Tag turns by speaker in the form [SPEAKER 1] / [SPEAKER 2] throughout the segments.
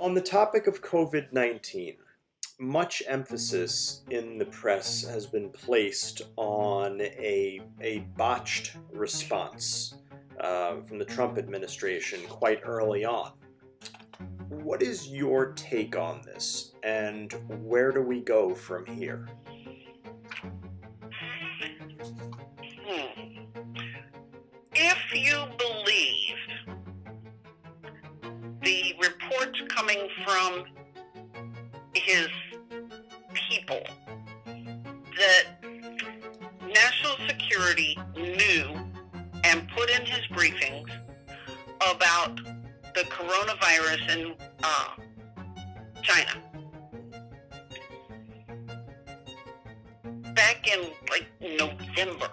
[SPEAKER 1] On the topic of COVID-19, much emphasis in the press has been placed on a botched response from the Trump administration quite early on. What is your take on this, and where do we go from here?
[SPEAKER 2] If you believe the reports coming from his people that national security knew and put in his briefings about the coronavirus in China back in like November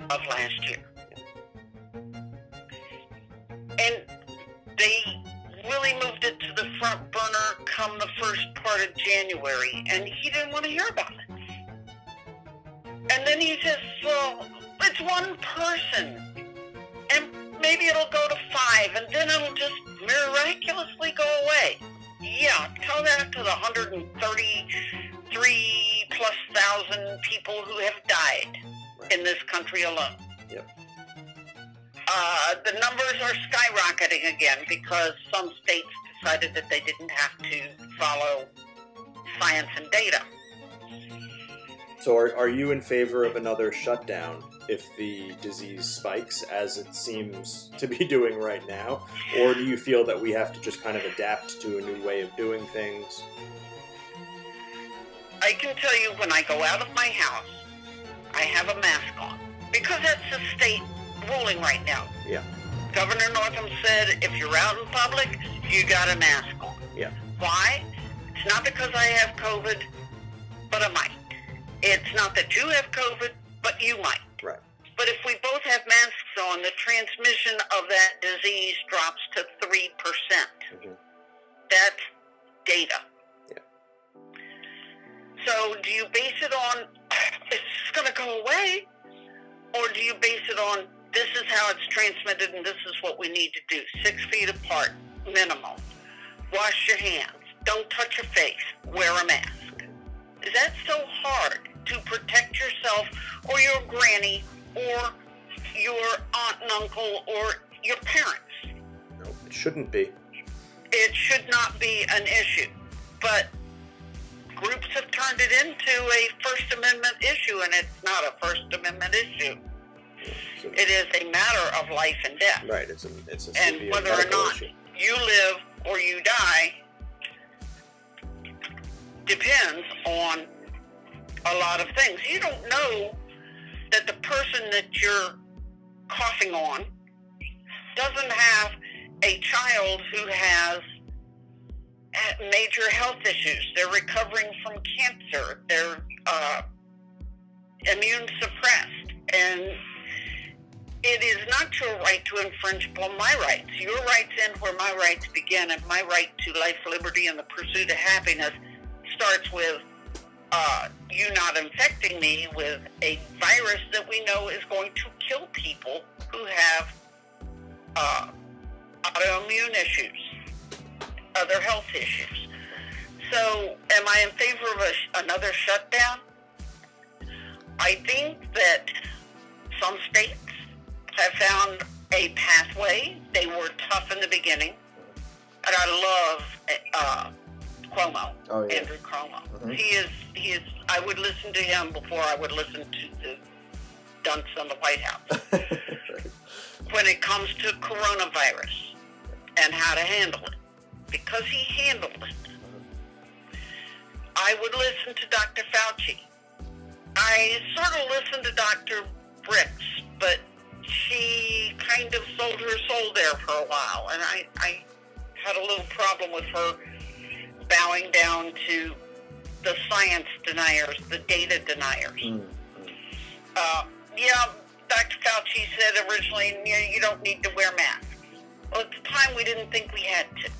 [SPEAKER 2] of last year. And they really moved it to the front burner come the first part of January, and he didn't want to hear about it. And then he says, well, it's one person, and maybe it'll go to 5, and then it'll just miraculously go away. Yeah, tell that to the 133 plus thousand people who have died in this country alone.
[SPEAKER 1] Yep.
[SPEAKER 2] The numbers are skyrocketing again because some states decided that they didn't have to follow science and data.
[SPEAKER 1] So are you in favor of another shutdown if the disease spikes, as it seems to be doing right now? Or do you feel that we have to just kind of adapt to a new way of doing things?
[SPEAKER 2] I can tell you when I go out of my house, I have a mask on because that's the state ruling right now.
[SPEAKER 1] Yeah.
[SPEAKER 2] Governor Northam said if you're out in public, you got a mask on.
[SPEAKER 1] Yeah.
[SPEAKER 2] Why? It's not because I have COVID, but I might. It's not that you have COVID, but you might.
[SPEAKER 1] Right.
[SPEAKER 2] But if we both have masks on, the transmission of that disease drops to 3%.
[SPEAKER 1] Mm-hmm.
[SPEAKER 2] That's data.
[SPEAKER 1] Yeah.
[SPEAKER 2] So do you base it on it's going to go away, or do you base it on this is how it's transmitted and this is what we need to do? 6 feet apart, minimum. Wash your hands. Don't touch your face. Wear a mask. Is that so hard to protect yourself or your granny or your aunt and uncle or your parents?
[SPEAKER 1] No, it shouldn't be.
[SPEAKER 2] It should not be an issue. But groups have turned it into a First Amendment issue, and it's not a First Amendment issue. It is a matter of life and death.
[SPEAKER 1] Right, it's a
[SPEAKER 2] and
[SPEAKER 1] severe
[SPEAKER 2] whether or
[SPEAKER 1] medical
[SPEAKER 2] not
[SPEAKER 1] issue.
[SPEAKER 2] you live or you die depends on a lot of things. You don't know that the person that you're coughing on doesn't have a child who has major health issues. They're recovering from cancer. They're immune suppressed. And it is not your right to infringe upon my rights. Your rights end where my rights begin, and my right to life, liberty, and the pursuit of happiness starts with you not infecting me with a virus that we know is going to kill people who have autoimmune issues, other health issues. So am I in favor of another shutdown? I think that some states have found a pathway. They were tough in the beginning. And I love Cuomo, Andrew Cuomo.
[SPEAKER 1] Mm-hmm.
[SPEAKER 2] He is, I would listen to him before I would listen to the dunce on the White House. When it comes to coronavirus and how to handle it. Because he handled it. I would listen to Dr. Fauci. I sort of listened to Dr. Bricks, but she kind of sold her soul there for a while, and I had a little problem with her bowing down to the science deniers, the data deniers.
[SPEAKER 1] Mm-hmm.
[SPEAKER 2] Yeah, Dr. Fauci said originally, you don't need to wear masks. Well, at the time, we didn't think we had to.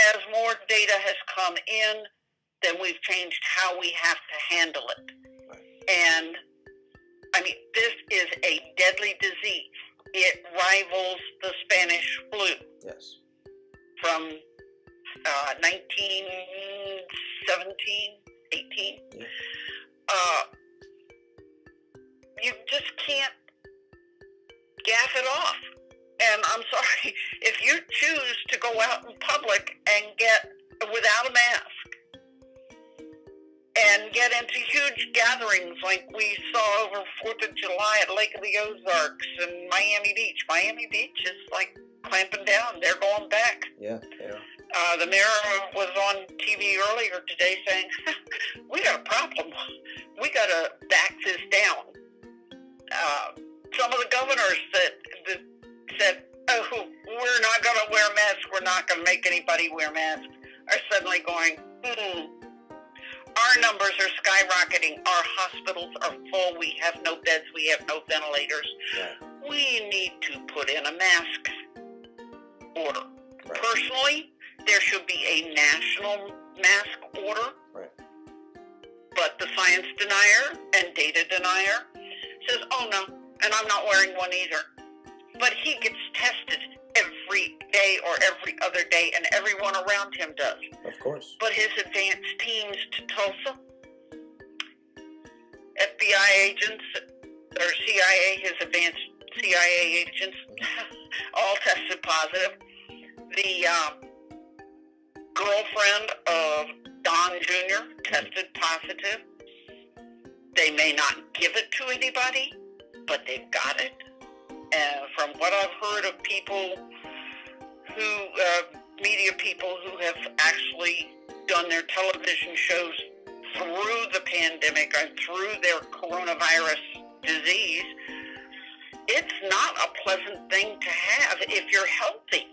[SPEAKER 2] As more data has come in, then we've changed how we have to handle it. And, I mean, this is a deadly disease. It rivals the Spanish flu.
[SPEAKER 1] Yes.
[SPEAKER 2] From 1917, 18.
[SPEAKER 3] Yeah.
[SPEAKER 2] You just can't gaff it off. And I'm sorry, if you choose to go out in public and get without a mask and get into huge gatherings like we saw over 4th of July at Lake of the Ozarks and Miami Beach. Miami Beach is like clamping down. They're going back.
[SPEAKER 3] Yeah, yeah.
[SPEAKER 2] The mayor was on TV earlier today saying, we got a problem. We got to back this down. Some of the governors that said, oh, we're not going to wear masks, we're not going to make anybody wear masks, are suddenly going, our numbers are skyrocketing. Our hospitals are full. We have no beds. We have no ventilators.
[SPEAKER 3] Right.
[SPEAKER 2] We need to put in a mask order.
[SPEAKER 3] Right.
[SPEAKER 2] Personally, there should be a national mask order.
[SPEAKER 3] Right.
[SPEAKER 2] But the science denier and data denier says, oh no, and I'm not wearing one either. But he gets tested every day or every other day, and everyone around him does.
[SPEAKER 3] Of course.
[SPEAKER 2] But his advanced teams to Tulsa, FBI agents, or CIA, his advanced CIA agents, all tested positive. The girlfriend of Don Jr. tested positive. They may not give it to anybody, but they've got it. And from what I've heard of people who, media people who have actually done their television shows through the pandemic and through their coronavirus disease, it's not a pleasant thing to have if you're healthy.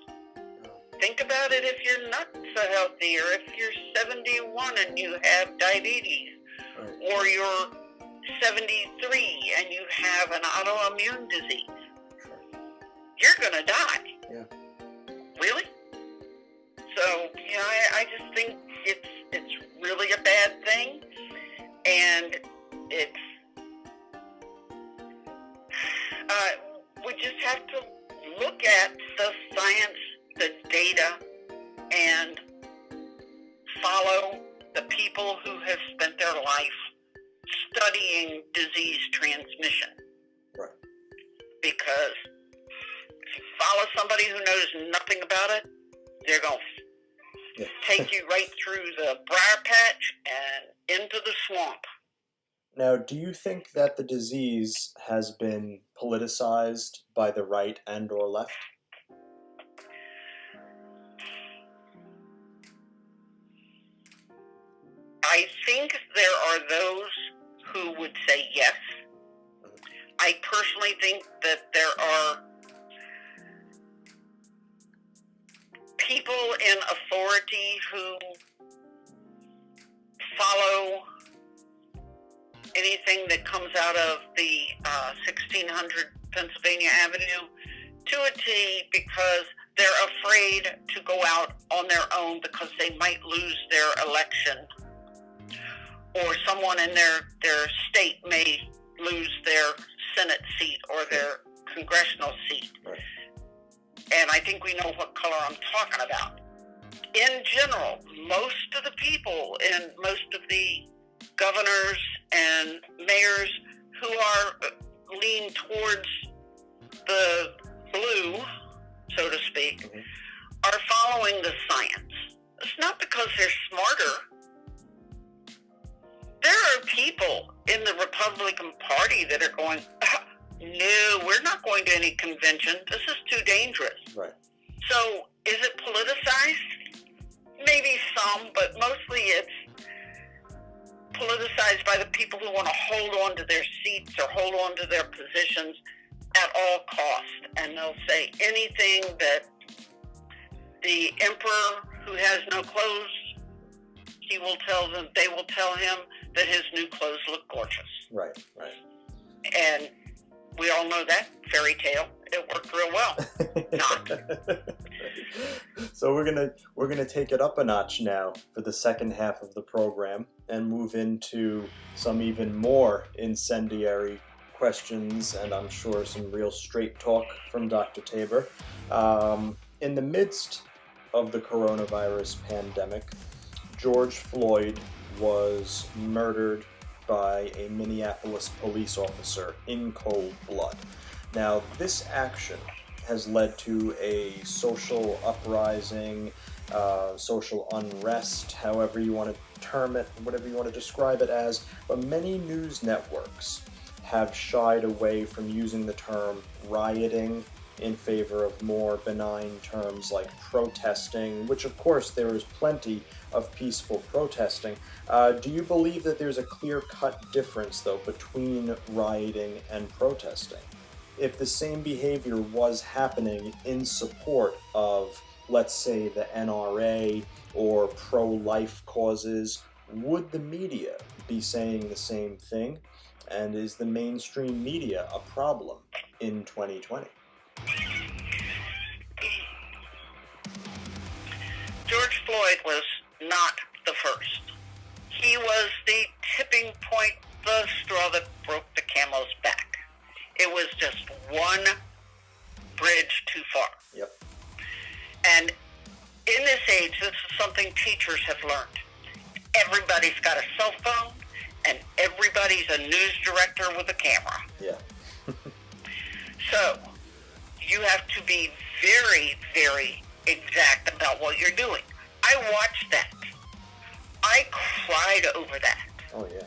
[SPEAKER 2] Think about it if you're not so healthy, or if you're 71 and you have diabetes,
[SPEAKER 3] Right.
[SPEAKER 2] or you're 73 and you have an autoimmune disease.
[SPEAKER 3] Sure.
[SPEAKER 2] You're going to die.
[SPEAKER 3] Yeah.
[SPEAKER 2] Really? So, I just think it's really a bad thing, and it's we just have to look at the science, the data, and follow the people who have spent their life studying disease transmission.
[SPEAKER 3] Right.
[SPEAKER 2] Because if you follow somebody who knows nothing about it, they're going to take you right through the briar patch and into the swamp.
[SPEAKER 3] Now, do you think that the disease has been politicized by the right and or left?
[SPEAKER 2] I think there are those who would say yes. I personally think that there are people in authority who follow anything that comes out of the 1600 Pennsylvania Avenue to a T, because they're afraid to go out on their own because they might lose their election, or someone in their state may lose their Senate seat or their congressional seat.
[SPEAKER 3] Right.
[SPEAKER 2] And I think we know what color I'm talking about. In general, most of the people and most of the governors and mayors who are lean towards the blue, so to speak, are following the science. It's not because they're smarter. There are people in the Republican Party that are going, no, we're not going to any convention. This is too dangerous.
[SPEAKER 3] Right.
[SPEAKER 2] So is it politicized? Maybe some, but mostly it's politicized by the people who want to hold on to their seats or hold on to their positions at all costs. And they'll say anything that the emperor who has no clothes, they will tell him that his new clothes look gorgeous.
[SPEAKER 3] Right, right.
[SPEAKER 2] And we all know that fairy tale. It worked real well. Not.
[SPEAKER 3] So we're gonna take it up a notch now for the second half of the program and move into some even more incendiary questions, and I'm sure some real straight talk from Dr. Tabor. In the midst of the coronavirus pandemic, George Floyd was murdered by a Minneapolis police officer in cold blood. Now, this action has led to a social uprising, social unrest, however you want to term it, whatever you want to describe it as, but many news networks have shied away from using the term rioting in favor of more benign terms like protesting, which of course there is plenty of peaceful protesting. Do you believe that there's a clear-cut difference, though, between rioting and protesting? If the same behavior was happening in support of, let's say, the NRA or pro-life causes, would the media be saying the same thing? And is the mainstream media a problem in 2020?
[SPEAKER 2] George Floyd was not the first. He was the tipping point, the straw that broke the camel's back. It was just one bridge too far.
[SPEAKER 3] Yep.
[SPEAKER 2] And in this age, this is something teachers have learned. Everybody's got a cell phone, and everybody's a news director with a camera.
[SPEAKER 3] Yeah.
[SPEAKER 2] So, you have to be very, very exact about what you're doing. I watched that. I cried over that.
[SPEAKER 3] Oh, yeah.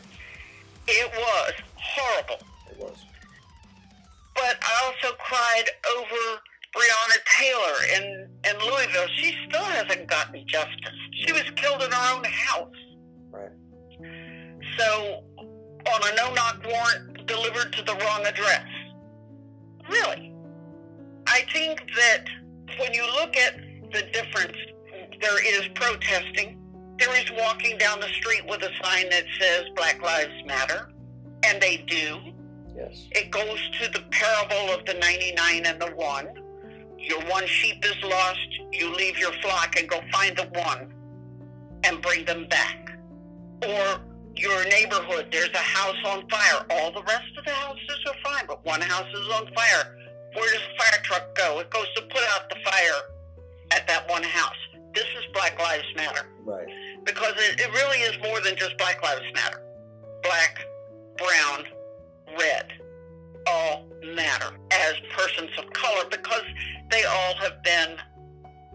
[SPEAKER 2] It was horrible.
[SPEAKER 3] It was.
[SPEAKER 2] But I also cried over Breonna Taylor in Louisville. She still hasn't gotten justice. She was killed in her own house.
[SPEAKER 3] Right.
[SPEAKER 2] So, on a no-knock warrant delivered to the wrong address. Really? I think that when you look at the difference, there is protesting. There is walking down the street with a sign that says Black Lives Matter, and they do.
[SPEAKER 3] Yes.
[SPEAKER 2] It goes to the parable of the 99 and the 1. Your one sheep is lost, you leave your flock and go find the one and bring them back. Or your neighborhood, there's a house on fire. All the rest of the houses are fine, but one house is on fire. Where does the fire truck go? It goes to put out the fire at that one house. This is Black Lives Matter.
[SPEAKER 3] Right.
[SPEAKER 2] Because it really is more than just Black Lives Matter. Black, brown, red, all matter as persons of color because they all have been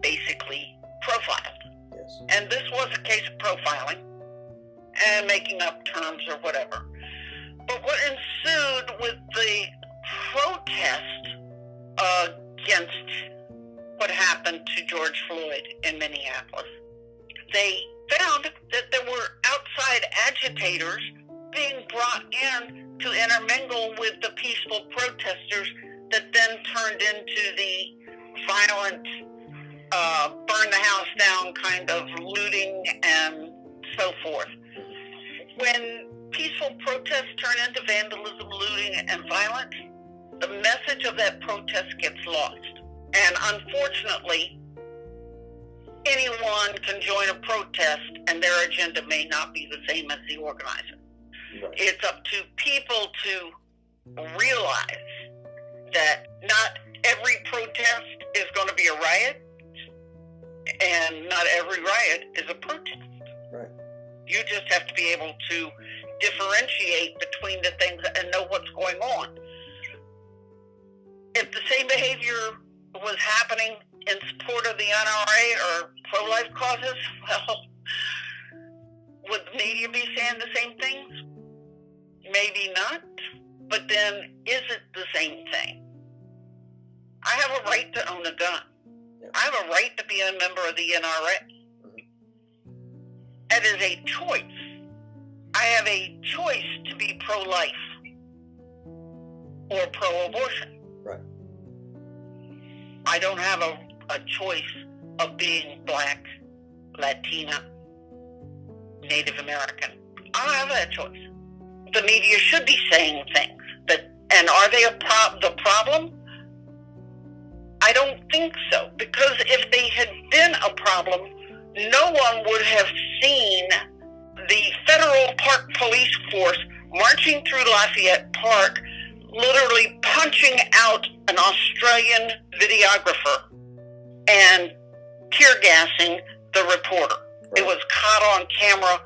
[SPEAKER 2] basically profiled.
[SPEAKER 3] Yes.
[SPEAKER 2] And this was a case of profiling and making up terms or whatever. But what ensued with the protest against what happened to George Floyd in Minneapolis, they found that there were outside agitators being brought in to intermingle with the peaceful protesters that then turned into the violent, burn the house down kind of looting and so forth. When peaceful protests turn into vandalism, looting, and violence, the message of that protest gets lost. And unfortunately, anyone can join a protest and their agenda may not be the same as the organizer.
[SPEAKER 3] Right.
[SPEAKER 2] It's up to people to realize that not every protest is going to be a riot, and not every riot is a protest.
[SPEAKER 3] Right.
[SPEAKER 2] You just have to be able to differentiate between the things and know what's going on. If the same behavior was happening in support of the NRA or pro-life causes, well, would the media be saying the same things? Maybe not, but then is it the same thing? I have a right to own a gun.
[SPEAKER 3] Yeah.
[SPEAKER 2] I have a right to be a member of the NRA. It is a choice. I have a choice to be pro-life or pro-abortion.
[SPEAKER 3] Right.
[SPEAKER 2] I don't have a choice of being Black, Latina, Native American. I don't have that choice. The media should be saying things and are they the problem? I don't think so, because if they had been a problem, no one would have seen the Federal Park Police Force marching through Lafayette Park, literally punching out an Australian videographer and tear gassing the reporter. It was caught on camera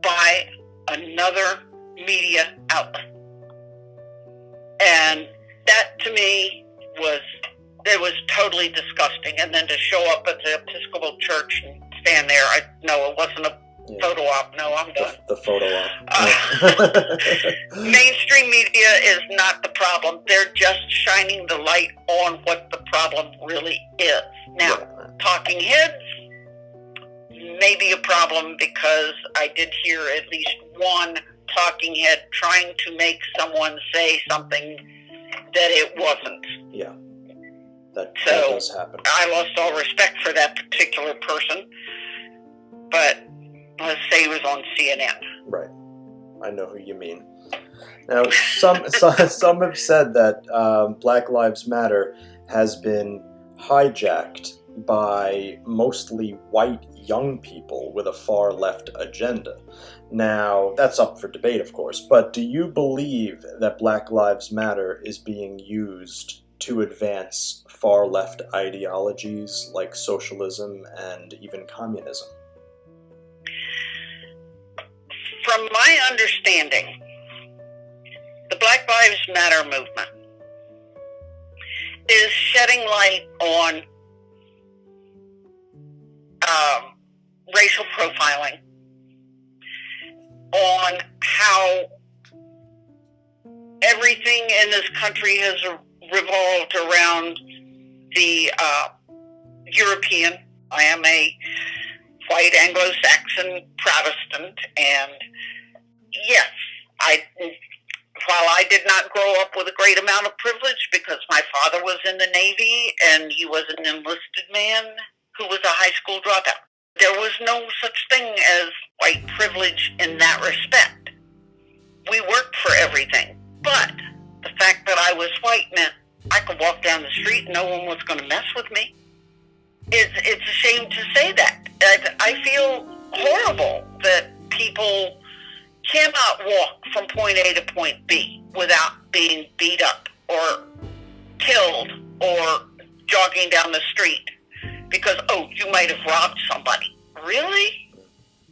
[SPEAKER 2] by another media outlet. And that to me was totally disgusting. And then to show up at the Episcopal Church and stand there, no, it wasn't a photo op. No, I'm done.
[SPEAKER 3] The photo op.
[SPEAKER 2] Mainstream media is not the problem. They're just shining the light on what the problem really is. Now, talking heads may be a problem, because I did hear at least one talking head trying to make someone say something that it wasn't.
[SPEAKER 3] Yeah, that does happen.
[SPEAKER 2] I lost all respect for that particular person, but let's say he was on CNN.
[SPEAKER 3] Right. I know who you mean. Now, some have said that Black Lives Matter has been hijacked by mostly white young people with a far left agenda. Now, that's up for debate, of course, but do you believe that Black Lives Matter is being used to advance far left ideologies like socialism and even communism?
[SPEAKER 2] From my understanding, the Black Lives Matter movement is shedding light on racial profiling, on how everything in this country has revolved around the European. I am a white Anglo-Saxon Protestant, and yes, while I did not grow up with a great amount of privilege, because my father was in the Navy and he was an enlisted man who was a high school dropout, there was no such thing as white privilege in that respect. We worked for everything, but the fact that I was white meant I could walk down the street and no one was going to mess with me. It's a shame to say that. I feel horrible that people cannot walk from point A to point B without being beat up or killed or jogging down the street because, you might have robbed somebody. Really?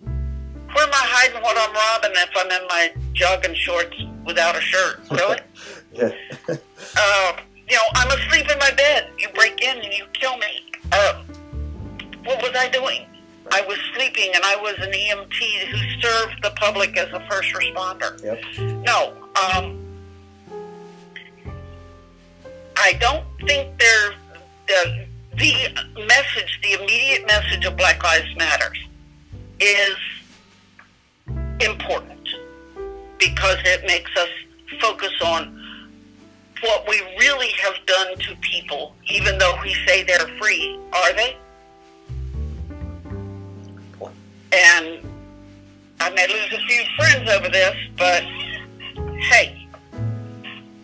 [SPEAKER 2] Where am I hiding what I'm robbing if I'm in my jogging shorts without a shirt? Really?
[SPEAKER 3] Yeah.
[SPEAKER 2] I'm asleep in my bed. You break in and you kill me. What was I doing? I was sleeping, and I was an EMT who served the public as a first responder.
[SPEAKER 3] Yep.
[SPEAKER 2] No, I don't think the immediate message of Black Lives Matter is important because it makes us focus on what we really have done to people, even though we say they're free. Are they? And I may lose a few friends over this, but hey,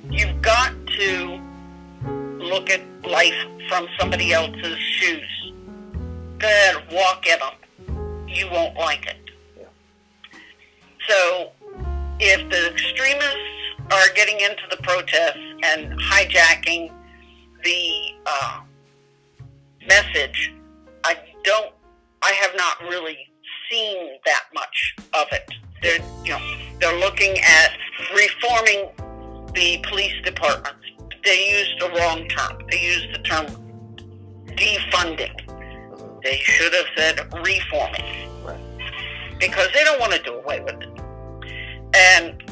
[SPEAKER 2] you've got to look at life from somebody else's shoes. Go ahead, walk in them. You won't like it.
[SPEAKER 3] Yeah.
[SPEAKER 2] So if the extremists are getting into the protests and hijacking the message, I have not really seen that much of it. They're looking at reforming the police departments. They used the wrong term. They used the term defunding. They should have said reforming.
[SPEAKER 3] Right.
[SPEAKER 2] Because they don't want to do away with it. And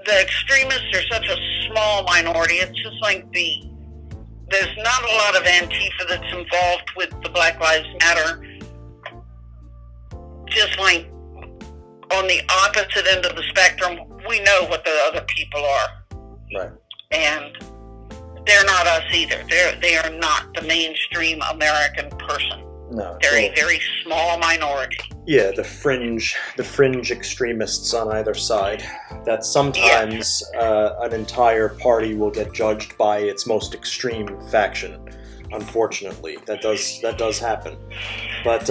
[SPEAKER 2] the extremists are such a small minority. It's just like there's not a lot of Antifa that's involved with the Black Lives Matter. Just like on the opposite end of the spectrum, we know what the other people are.
[SPEAKER 3] Right.
[SPEAKER 2] And they're not us either. They are not the mainstream American person.
[SPEAKER 3] No.
[SPEAKER 2] They're a very small minority.
[SPEAKER 1] Yeah, the fringe extremists on either side. That sometimes an entire party will get judged by its most extreme faction. Unfortunately, that does happen. But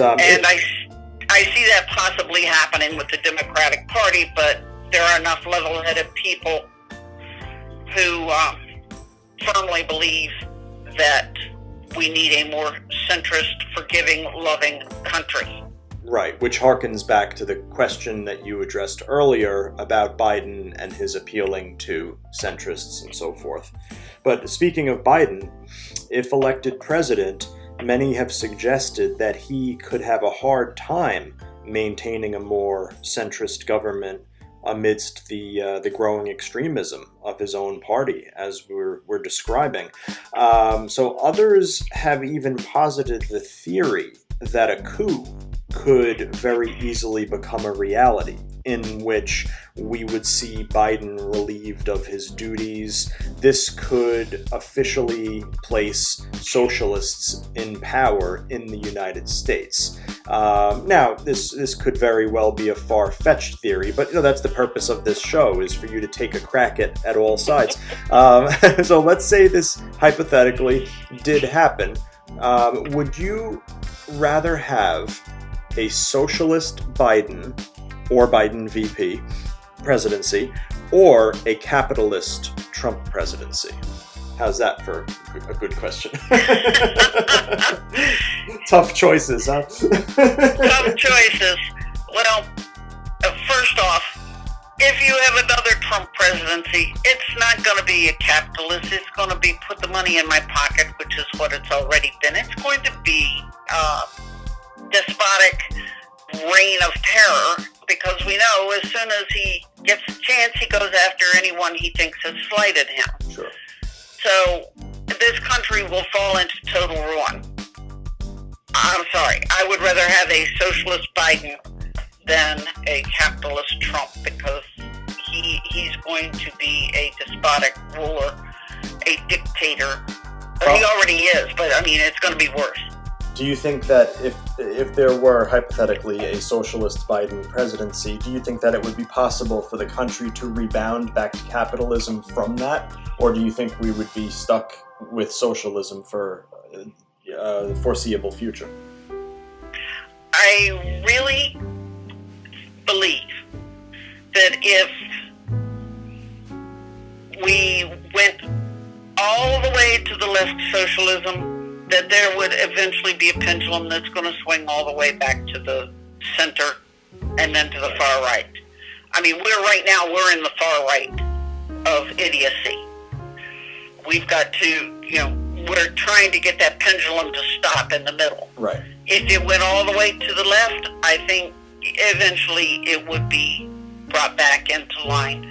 [SPEAKER 2] I see that possibly happening with the Democratic Party, but there are enough level-headed people who firmly believe that we need a more centrist, forgiving, loving country.
[SPEAKER 1] Right, which harkens back to the question that you addressed earlier about Biden and his appealing to centrists and so forth. But speaking of Biden, if elected president, many have suggested that he could have a hard time maintaining a more centrist government amidst the growing extremism of his own party, as we're describing. So others have even posited the theory that a coup could very easily become a reality, in which we would see Biden relieved of his duties. This could officially place socialists in power in the United States. Now, this could very well be a far-fetched theory, but that's the purpose of this show, is for you to take a crack at all sides. So let's say this hypothetically did happen. Would you rather have a socialist Biden or Biden VP presidency, or a capitalist Trump presidency? How's that for a good question? Tough choices, huh?
[SPEAKER 2] Tough choices. Well, first off, if you have another Trump presidency, it's not going to be a capitalist. It's going to be put the money in my pocket, which is what it's already been. It's going to be despotic reign of terror, because we know as soon as he gets a chance, he goes after anyone he thinks has slighted him.
[SPEAKER 1] Sure.
[SPEAKER 2] So this country will fall into total ruin. I'm sorry. I would rather have a socialist Biden than a capitalist Trump, because he's going to be a despotic ruler, a dictator. Well, he already is, but I mean, it's going to be worse.
[SPEAKER 3] Do you think that if there were hypothetically a socialist Biden presidency, do you think that it would be possible for the country to rebound back to capitalism from that? Or do you think we would be stuck with socialism for the foreseeable future?
[SPEAKER 2] I really believe that if we went all the way to the left socialism, that there would eventually be a pendulum that's going to swing all the way back to the center and then to the far right. I mean, we're in the far right of idiocy. We've got to, we're trying to get that pendulum to stop in the middle.
[SPEAKER 3] Right.
[SPEAKER 2] If it went all the way to the left, I think eventually it would be brought back into line.